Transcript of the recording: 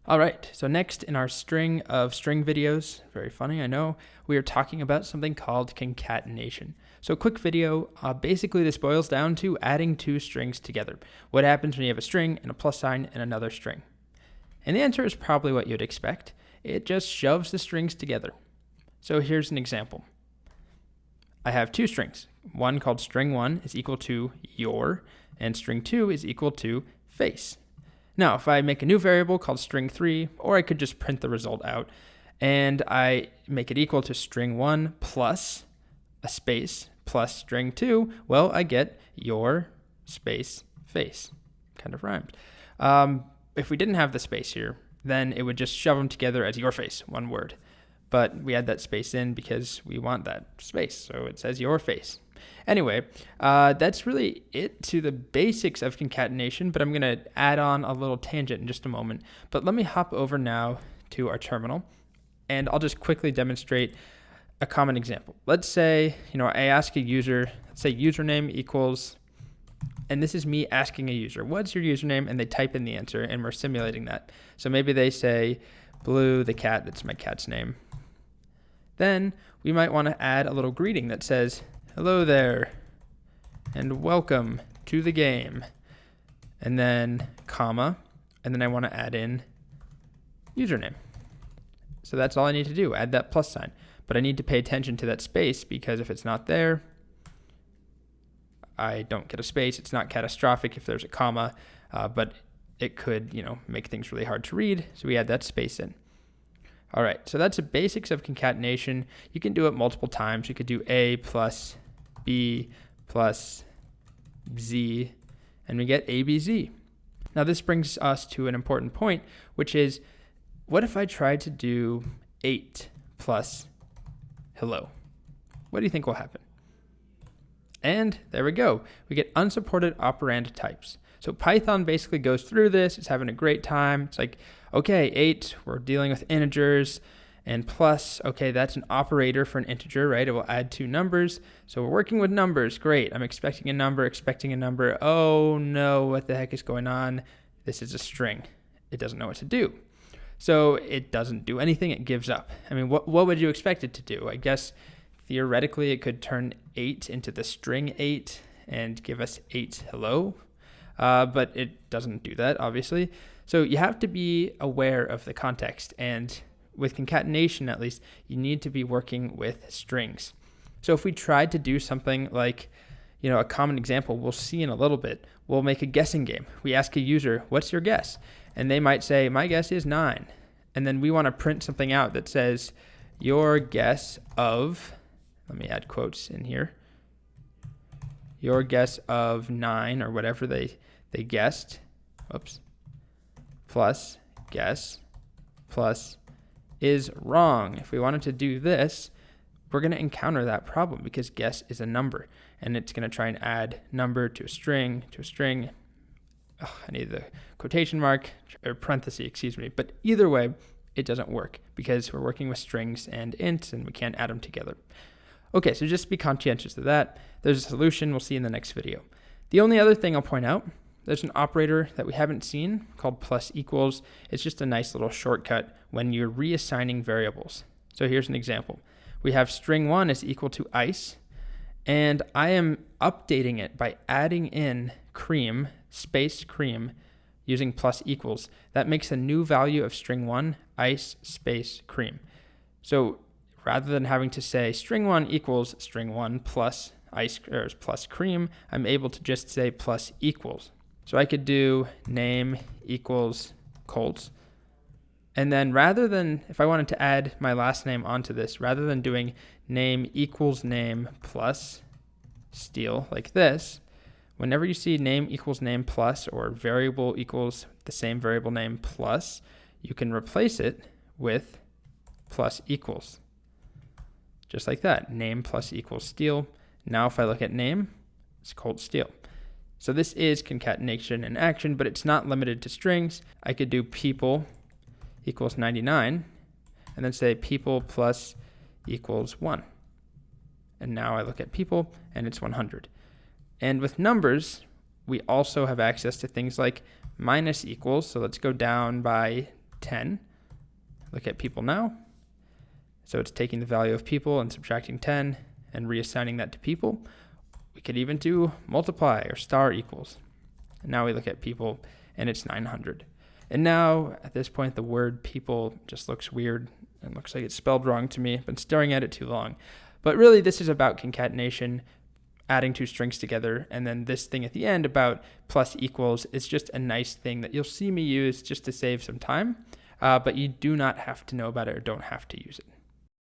All right, so next in our string of string videos, very funny, I know, we are talking about something called concatenation. So quick video, basically this boils down to adding two strings together. What happens when you have a string and a plus sign and another string? And the answer is probably what you'd expect. It just shoves the strings together. So here's an example. I have two strings. One called string 1 is equal to your, and string 2 is equal to face. Now, if I make a new variable called string 3, or I could just print the result out, and I make it equal to string 1 plus a space plus string 2, well, I get your space face. Kind of rhymed. If we didn't have the space here, then it would just shove them together as your face, one word. But we add that space in because we want that space, so it says your face. Anyway, that's really it to the basics of concatenation, but I'm going to add on a little tangent in just a moment. But let me hop over now to our terminal, and I'll just quickly demonstrate a common example. Let's say, I ask a user, let's say username equals, and this is me asking a user, what's your username? And they type in the answer, and we're simulating that. So maybe they say Blue the cat, that's my cat's name. Then we might want to add a little greeting that says, hello there, and welcome to the game, and then comma, and then I want to add in username. So that's all I need to do, add that plus sign. But I need to pay attention to that space, because if it's not there, I don't get a space. It's not catastrophic if there's a comma, but it could, make things really hard to read, so we add that space in. All right, so that's the basics of concatenation. You can do it multiple times. You could do A plus B plus Z, and we get ABZ. Now this brings us to an important point, which is, what if I tried to do 8 plus hello? What do you think will happen? And there we go. We get unsupported operand types. So Python basically goes through this. It's having a great time. It's like, okay, 8, we're dealing with integers, and plus, okay, that's an operator for an integer, right? It will add two numbers. So we're working with numbers. Great. I'm expecting a number. Oh no, what the heck is going on? This is a string. It doesn't know what to do. So it doesn't do anything. It gives up. I mean, what would you expect it to do? I guess theoretically it could turn 8 into the string 8 and give us 8 hello. But it doesn't do that, obviously. So you have to be aware of the context, and with concatenation, at least, you need to be working with strings. So if we tried to do something like, a common example we'll see in a little bit, we'll make a guessing game. We ask a user, what's your guess? And they might say, my guess is 9. And then we want to print something out that says, your guess of, let me add quotes in here, your guess of 9, or whatever they guessed, plus guess plus is wrong. If we wanted to do this, we're going to encounter that problem because guess is a number, and it's going to try and add number to a string. Oh, I need the quotation mark or parenthesis, But either way, it doesn't work because we're working with strings and ints, and we can't add them together. Okay, so just be conscientious of that. There's a solution we'll see in the next video. The only other thing I'll point out, there's an operator that we haven't seen called plus equals. It's just a nice little shortcut when you're reassigning variables. So here's an example. We have string 1 is equal to ice, and I am updating it by adding in cream, space cream, using plus equals. That makes a new value of string 1, ice, space cream. So rather than having to say string 1 equals string 1 plus ice or plus cream, I'm able to just say plus equals. So I could do name equals Colts. And then rather than, if I wanted to add my last name onto this, rather than doing name equals name plus Steele like this, whenever you see name equals name plus or variable equals the same variable name plus, you can replace it with plus equals. Just like that, name plus equals Steele. Now if I look at name, it's Colt Steele. So this is concatenation in action, but it's not limited to strings. I could do people equals 99, and then say people plus equals 1. And now I look at people, and it's 100. And with numbers, we also have access to things like minus equals. So let's go down by 10. Look at people now. So it's taking the value of people and subtracting 10 and reassigning that to people. We could even do multiply or star equals. And now we look at people and it's 900. And now at this point, the word people just looks weird and looks like it's spelled wrong to me. I've been staring at it too long. But really, this is about concatenation, adding two strings together. And then this thing at the end about plus equals is just a nice thing that you'll see me use just to save some time. But you do not have to know about it or don't have to use it.